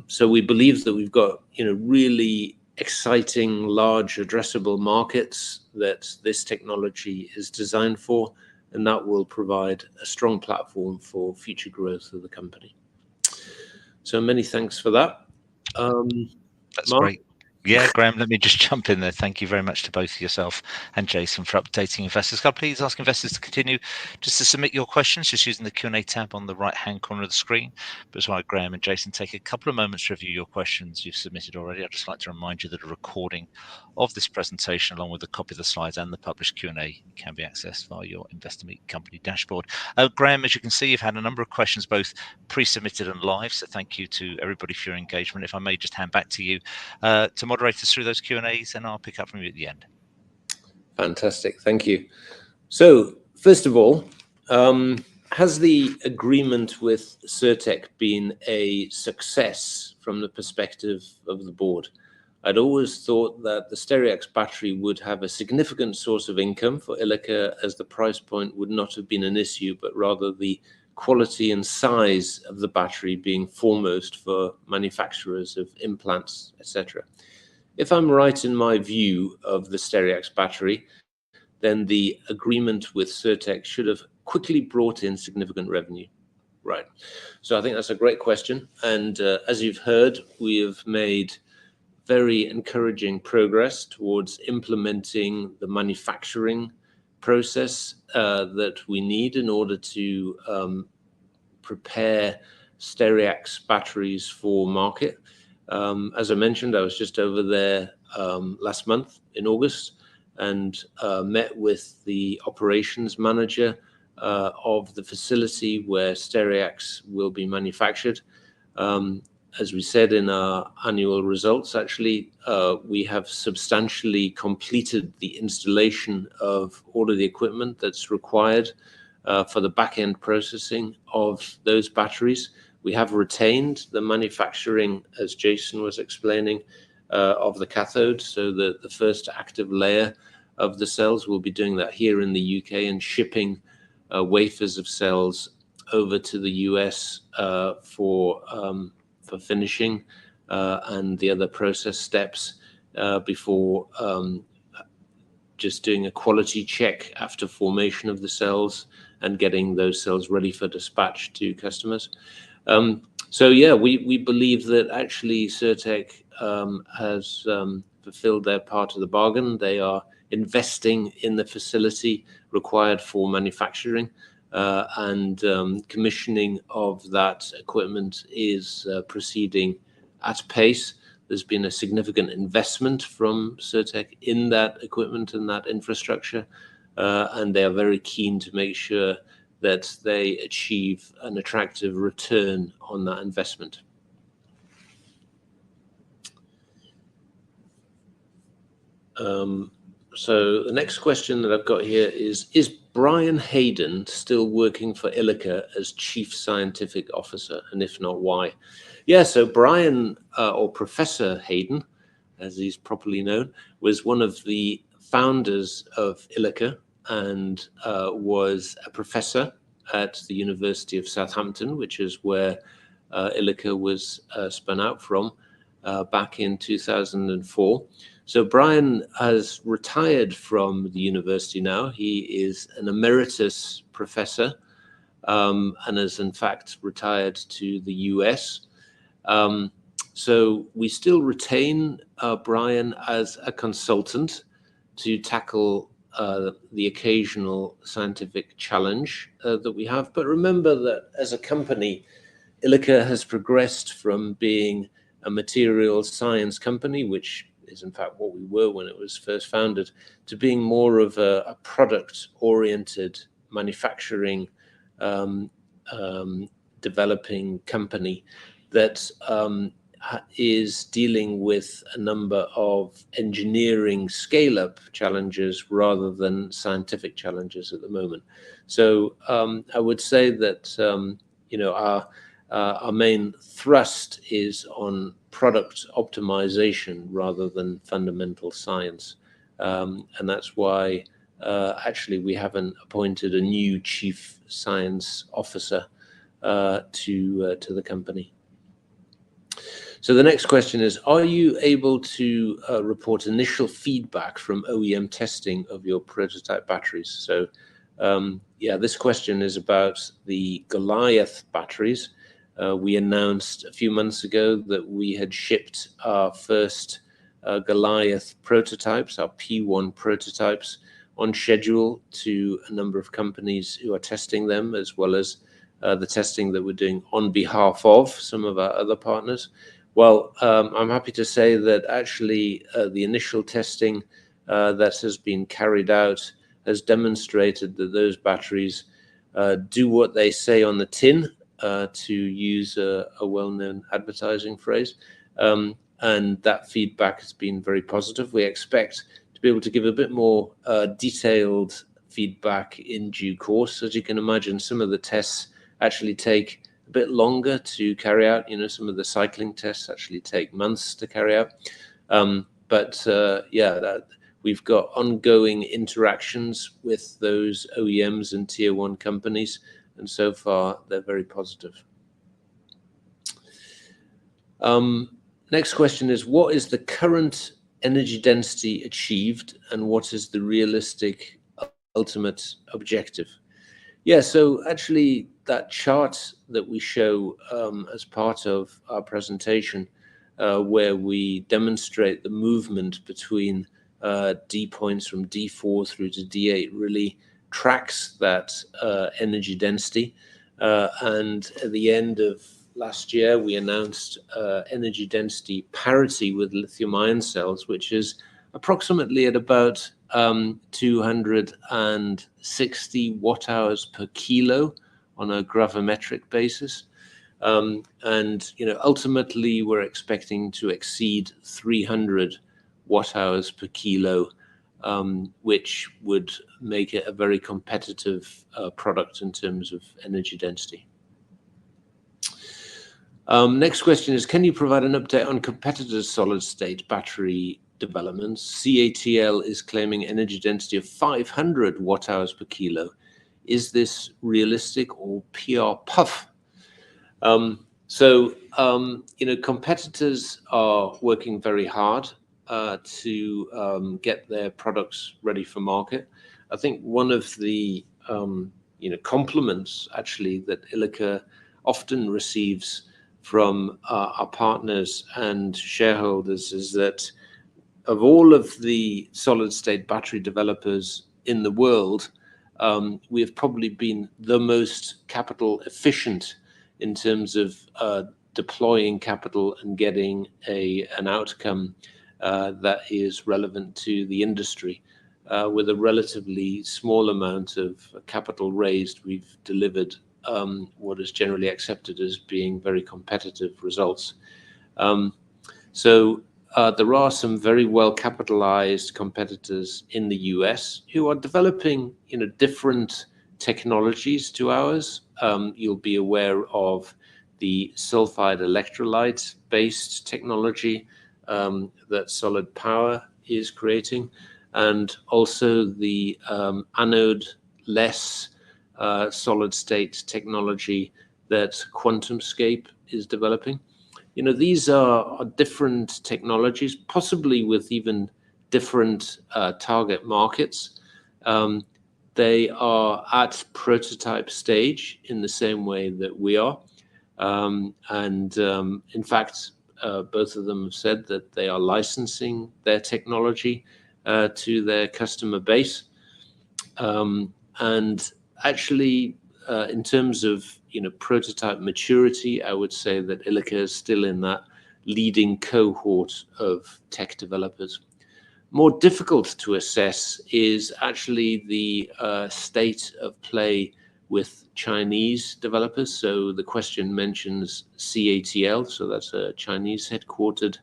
So we believe that we've got, really exciting, large addressable markets that this technology is designed for, and that will provide a strong platform for future growth of the company. So many thanks for that. That's Mark? great. Yeah, Graham, let me just jump in there. Thank you very much to both yourself and Jason for updating investors. Can I please ask investors to continue just to submit your questions, just using the Q&A tab on the right-hand corner of the screen. But as well, Graham and Jason, take a couple of moments to review your questions you've submitted already. I'd just like to remind you that a recording of this presentation, along with a copy of the slides and the published Q&A, can be accessed via your Investor Meet company dashboard. Graham, as you can see, you've had a number of questions, both pre-submitted and live. So thank you to everybody for your engagement. If I may just hand back to you to moderate us through those Q&As, and I'll pick up from you at the end. Fantastic. Thank you. So first of all, has the agreement with Cirtec been a success from the perspective of the board? I'd always thought that the Stereax battery would have a significant source of income for ILIKA, as the price point would not have been an issue, but rather the quality and size of the battery being foremost for manufacturers of implants, etc. If I'm right in my view of the Stereax battery, then the agreement with Cirtec should have quickly brought in significant revenue. Right. So I think that's a great question. And as you've heard, we have made very encouraging progress towards implementing the manufacturing process that we need in order to prepare Stereax batteries for market. As I mentioned, I was just over there last month in August and met with the operations manager of the facility where Stereax will be manufactured. As we said in our annual results, actually, we have substantially completed the installation of all of the equipment that's required for the back-end processing of those batteries. We have retained the manufacturing, as Jason was explaining, of the cathode, so that the first active layer of the cells will be doing that here in the UK and shipping wafers of cells over to the US for finishing and the other process steps before just doing a quality check after formation of the cells and getting those cells ready for dispatch to customers. So yeah, we believe that actually Cirtec has fulfilled their part of the bargain. They are investing in the facility required for manufacturing, and commissioning of that equipment is proceeding at pace. There's been a significant investment from Cirtec in that equipment and that infrastructure, and they are very keen to make sure that they achieve an attractive return on that investment. So the next question that I've got here is Brian Hayden still working for ILIKA as Chief Scientific Officer? And if not, why? Yeah, so Brian, or Professor Hayden, as he's properly known, was one of the founders of ILIKA and was a professor at the University of Southampton, which is where ILIKA was spun out from back in 2004. So Brian has retired from the university now. He is an emeritus professor and has in fact retired to the US. So we still retain Brian as a consultant to tackle the occasional scientific challenge that we have. But remember that as a company, ILIKA has progressed from being a materials science company, which is in fact what we were when it was first founded, to being more of a product-oriented manufacturing developing company that is dealing with a number of engineering scale-up challenges rather than scientific challenges at the moment. So I would say that our main thrust is on product optimization rather than fundamental science, and that's why actually we haven't appointed a new chief science officer to the company. So the next question is, are you able to report initial feedback from OEM testing of your prototype batteries? So yeah, this question is about the Goliath batteries. We announced a few months ago that we had shipped our first Goliath prototypes, our P1 prototypes, on schedule to a number of companies who are testing them, as well as the testing that we're doing on behalf of some of our other partners. Well, I'm happy to say that actually the initial testing that has been carried out has demonstrated that those batteries do what they say on the tin, to use a well-known advertising phrase. And that feedback has been very positive. We expect to be able to give a bit more detailed feedback in due course. As you can imagine, some of the tests actually take a bit longer to carry out. You know, some of the cycling tests actually take months to carry out. Yeah, we've got ongoing interactions with those OEMs and tier one companies, and so far they're very positive. Next question is, what is the current energy density achieved and what is the realistic ultimate objective? Yeah, so actually that chart that we show as part of our presentation, where we demonstrate the movement between D points from D4 through to D8, really tracks that energy density. And at the end of last year, we announced energy density parity with lithium-ion cells, which is approximately at about 260 watt-hours per kilo on a gravimetric basis. And ultimately, we're expecting to exceed 300 watt-hours per kilo, which would make it a very competitive product in terms of energy density. Next question is, can you provide an update on competitors' solid-state battery developments? CATL is claiming energy density of 500 watt-hours per kilo. is this realistic or PR puff? Competitors are working very hard to get their products ready for market. I think one of the compliments actually that ILIKA often receives from our partners and shareholders is that of all of the solid-state battery developers in the world, we have probably been the most capital efficient in terms of deploying capital and getting an outcome that is relevant to the industry. With a relatively small amount of capital raised, we've delivered what is generally accepted as being very competitive results. There are some very well-capitalized competitors in the US who are developing different technologies to ours. You'll be aware of the sulfide electrolyte-based technology that Solid Power is creating, and also the anode-less solid-state technology that QuantumScape is developing. These are different technologies, possibly with even different target markets. They are at prototype stage in the same way that we are. In fact, both of them have said that they are licensing their technology to their customer base. Actually, in terms of prototype maturity, I would say that ILIKA is still in that leading cohort of tech developers. More difficult to assess is actually the state of play with Chinese developers. So the question mentions CATL, so that's a Chinese headquartered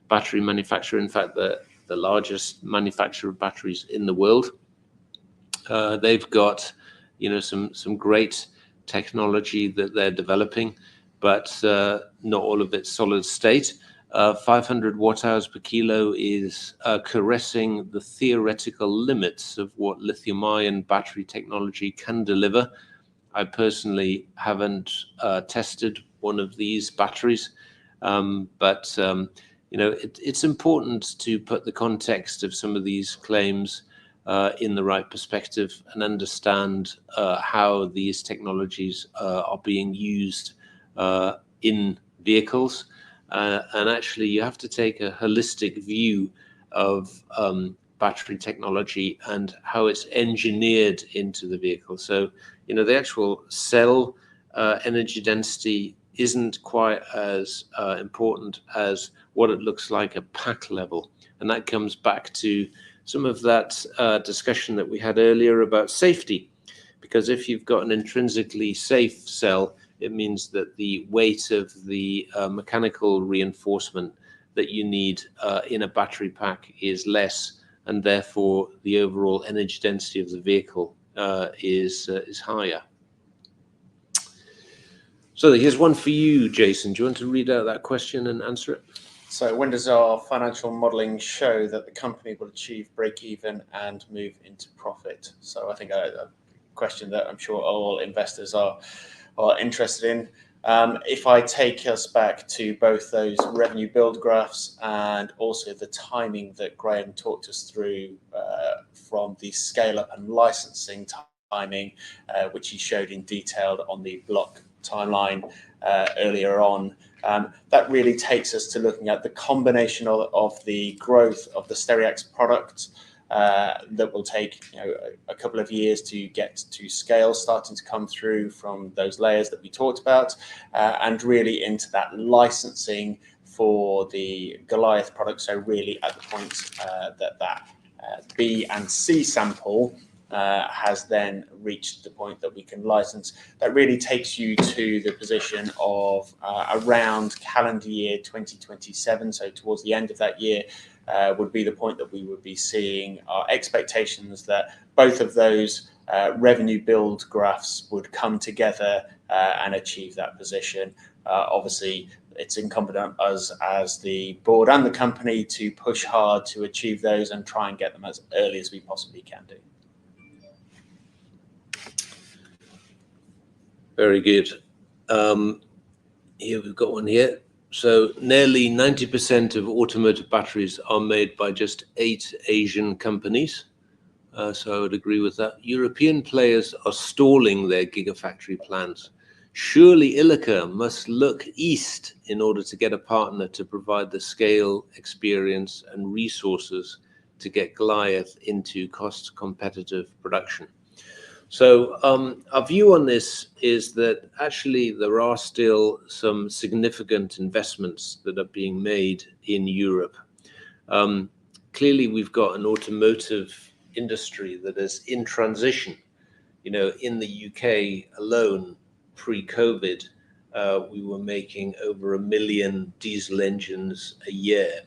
battery manufacturer. In fact, the largest manufacturer of batteries in the world. They've got some great technology that they're developing, but not all of it solid state. 500 watt-hours per kilo is caressing the theoretical limits of what lithium-ion battery technology can deliver. I personally haven't tested one of these batteries, but it's important to put the context of some of these claims in the right perspective and understand how these technologies are being used in vehicles. And actually, you have to take a holistic view of battery technology and how it's engineered into the vehicle. So, the actual cell energy density isn't quite as important as what it looks like at pack level. And that comes back to some of that discussion that we had earlier about safety. Because if you've got an intrinsically safe cell, it means that the weight of the mechanical reinforcement that you need in a battery pack is less, and therefore the overall energy density of the vehicle is higher. So here's one for you, Jason. Do you want to read out that question and answer it? So when does our financial modelling show that the company will achieve break-even and move into profit? So I think a question that I'm sure all investors are interested in. If I take us back to both those revenue build graphs and also the timing that Graham talked us through from the scale-up and licensing timing, which he showed in detail on the block timeline earlier on, that really takes us to looking at the combination of the growth of the Stereax product that will take a couple of years to get to scale, starting to come through from those layers that we talked about, and really into that licensing for the Goliath product. So really at the point that B and C sample has then reached the point that we can license, that really takes you to the position of around calendar year 2027. So towards the end of that year would be the point that we would be seeing our expectations that both of those revenue build graphs would come together and achieve that position. Obviously, it's incumbent on us as the board and the company to push hard to achieve those and try and get them as early as we possibly can do. Very good. Here we've got one here. So nearly 90% of automotive batteries are made by just 8 Asian companies. So I would agree with that. European players are stalling their gigafactory plans. Surely ILIKA must look east in order to get a partner to provide the scale, experience, and resources to get Goliath into cost-competitive production. So our view on this is that actually there are still some significant investments that are being made in Europe. Clearly, we've got an automotive industry that is in transition. You know, in the UK alone, pre-COVID, we were making over 1 million diesel engines a year.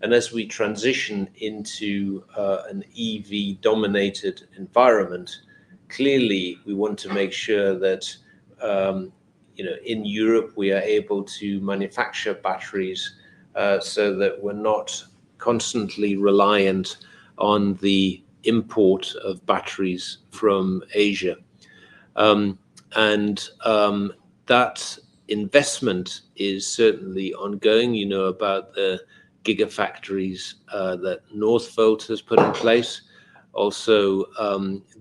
And as we transition into an EV-dominated environment, clearly we want to make sure that you know, in Europe we are able to manufacture batteries so that we're not constantly reliant on the import of batteries from Asia. That investment is certainly ongoing. You know about the gigafactories that Northvolt has put in place. Also,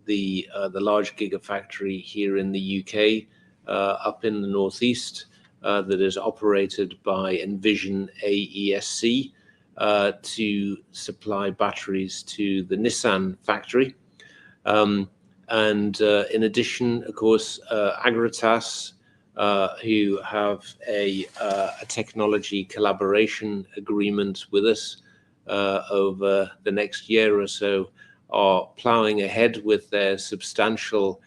the large gigafactory here in the UK, up in the northeast, that is operated by Envision AESC to supply batteries to the Nissan factory. In addition, of course, Agratas, who have a technology collaboration agreement with us over the next year or so, are ploughing ahead with their substantial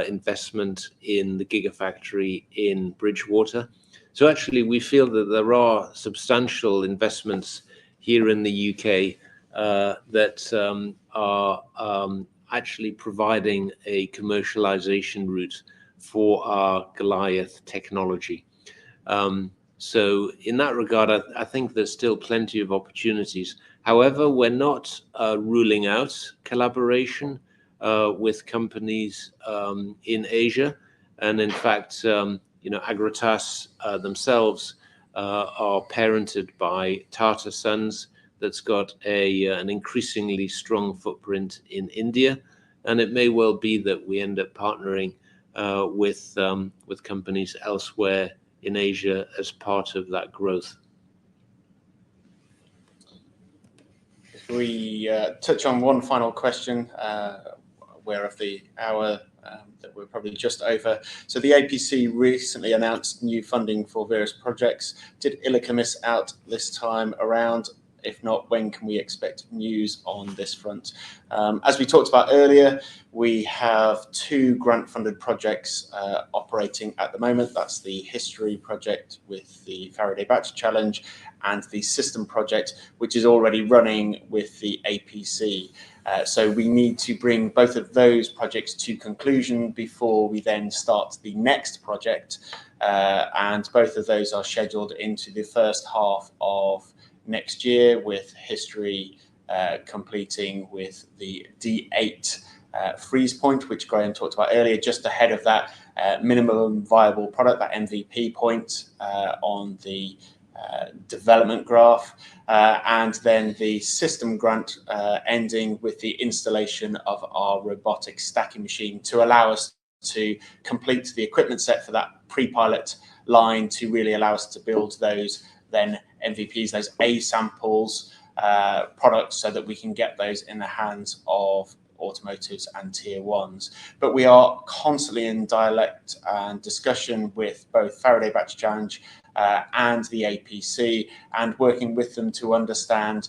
investment in the gigafactory in Bridgewater. So actually, we feel that there are substantial investments here in the UK that are actually providing a commercialization route for our Goliath technology. So in that regard, I think there's still plenty of opportunities. However, we're not ruling out collaboration with companies in Asia. And in fact, you know, Agratas themselves are parented by Tata Sons that's got an increasingly strong footprint in India. And it may well be that we end up partnering with companies elsewhere in Asia as part of that growth. If we touch on one final question, aware of the hour that we're probably just over. So the APC recently announced new funding for various projects. Did ILIKA miss out this time around? If not, when can we expect news on this front? As we talked about earlier, we have 2 grant-funded projects operating at the moment. That's the History project with the Faraday Battery Challenge and the System project, which is already running with the APC. So we need to bring both of those projects to conclusion before we then start the next project. And both of those are scheduled into the first half of next year, with History completing with the D8 freeze point, which Graham talked about earlier, just ahead of that minimum viable product, that MVP point on the development graph, and then the System grant ending with the installation of our robotic stacking machine to allow us to complete the equipment set for that pre-pilot line, to really allow us to build those then MVPs, those A samples products, so that we can get those in the hands of automotives and tier ones. But we are constantly in dialect and discussion with both Faraday Battery Challenge and the APC, and working with them to understand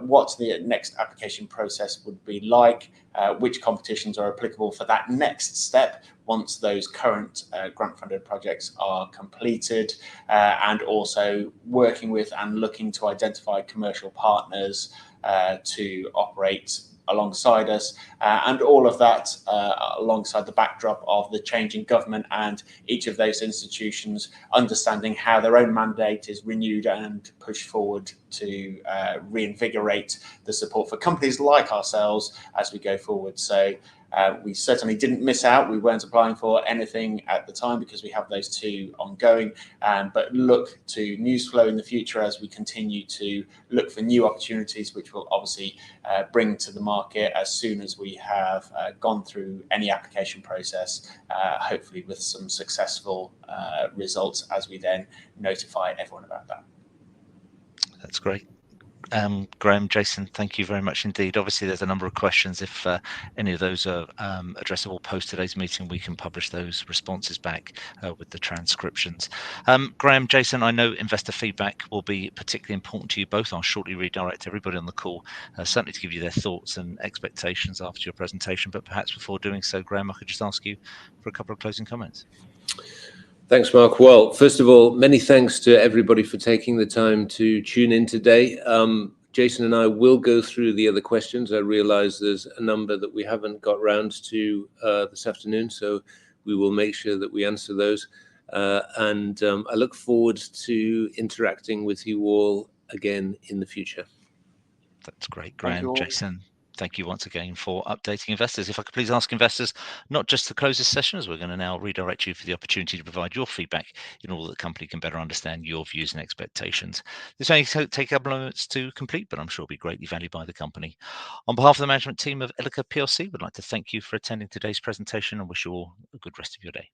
what the next application process would be like, which competitions are applicable for that next step once those current grant-funded projects are completed, and also working with and looking to identify commercial partners to operate alongside us, and all of that alongside the backdrop of the changing government and each of those institutions understanding how their own mandate is renewed and pushed forward to reinvigorate the support for companies like ourselves as we go forward. So We certainly didn't miss out. We weren't applying for anything at the time because we have those two ongoing, but look to news flow in the future as we continue to look for new opportunities, which will obviously bring to the market as soon as we have gone through any application process, hopefully with some successful results as we then notify everyone about that. That's great. Graham, Jason, thank you very much indeed. Obviously, there's a number of questions. If any of those are addressable post today's meeting, we can publish those responses back with the transcriptions. Graham, Jason, I know investor feedback will be particularly important to you both. I'll shortly redirect everybody on the call, certainly to give you their thoughts and expectations after your presentation. But perhaps before doing so, Graham, I could just ask you for a couple of closing comments. Thanks, Mark. Well, first of all, many thanks to everybody for taking the time to tune in today. Jason and I will go through the other questions. I realize there's a number that we haven't got round to this afternoon, so we will make sure that we answer those. And I look forward to interacting with you all again in the future. That's great, Graham. Jason, thank you once again for updating investors. If I could please ask investors not just to close this session, as we're going to now redirect you for the opportunity to provide your feedback in order that the company can better understand your views and expectations. This may take a couple of minutes to complete, but I'm sure it'll be greatly valued by the company. On behalf of the management team of ILIKA PLC, we'd like to thank you for attending today's presentation and wish you all a good rest of your day.